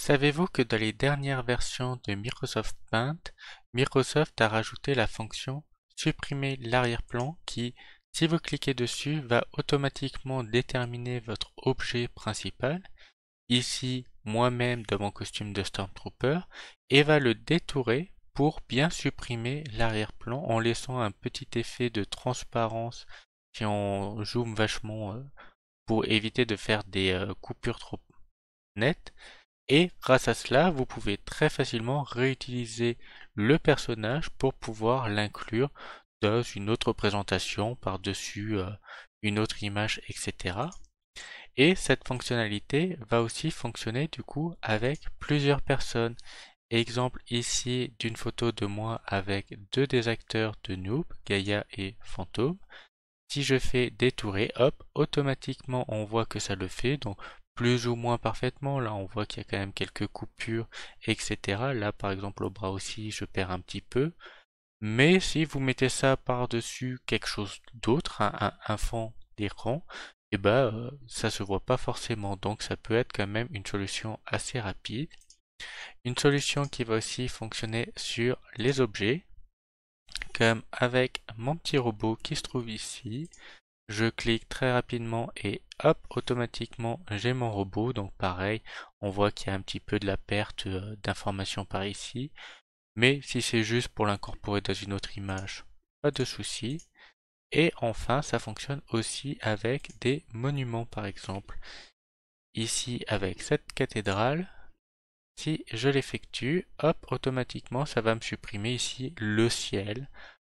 Savez-vous que dans les dernières versions de Microsoft Paint, Microsoft a rajouté la fonction supprimer l'arrière-plan qui, si vous cliquez dessus, va automatiquement déterminer votre objet principal, ici moi-même dans mon costume de Stormtrooper, et va le détourer pour bien supprimer l'arrière-plan en laissant un petit effet de transparence si on zoome vachement pour éviter de faire des coupures trop nettes. Et grâce à cela, vous pouvez très facilement réutiliser le personnage pour pouvoir l'inclure dans une autre présentation par-dessus une autre image, etc. Et cette fonctionnalité va aussi fonctionner du coup avec plusieurs personnes. Exemple ici d'une photo de moi avec deux des acteurs de Noob, Gaïa et Fantôme. Si je fais détourer, hop, automatiquement on voit que ça le fait, donc plus ou moins parfaitement. Là on voit qu'il y a quand même quelques coupures, etc. Là par exemple au bras aussi je perds un petit peu. Mais si vous mettez ça par-dessus quelque chose d'autre, un fond d'écran, et ben ça se voit pas forcément. Donc ça peut être quand même une solution assez rapide. Une solution qui va aussi fonctionner sur les objets, comme avec mon petit robot qui se trouve ici. Je clique très rapidement et hop, automatiquement j'ai mon robot. Donc pareil, on voit qu'il y a un petit peu de la perte d'informations par ici. Mais si c'est juste pour l'incorporer dans une autre image, pas de souci. Et enfin, ça fonctionne aussi avec des monuments par exemple. Ici avec cette cathédrale, si je l'effectue, hop, automatiquement ça va me supprimer ici le ciel.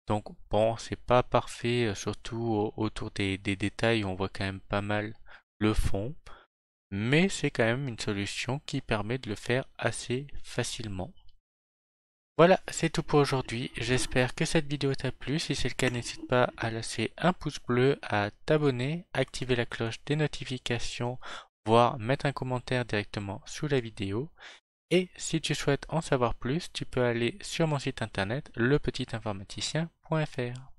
Donc bon, c'est pas parfait, surtout autour des détails, on voit quand même pas mal le fond. Mais c'est quand même une solution qui permet de le faire assez facilement. Voilà, c'est tout pour aujourd'hui. J'espère que cette vidéo t'a plu. Si c'est le cas, n'hésite pas à laisser un pouce bleu, à t'abonner, activer la cloche des notifications, voire mettre un commentaire directement sous la vidéo. Et si tu souhaites en savoir plus, tu peux aller sur mon site internet lepetitinformaticien.fr.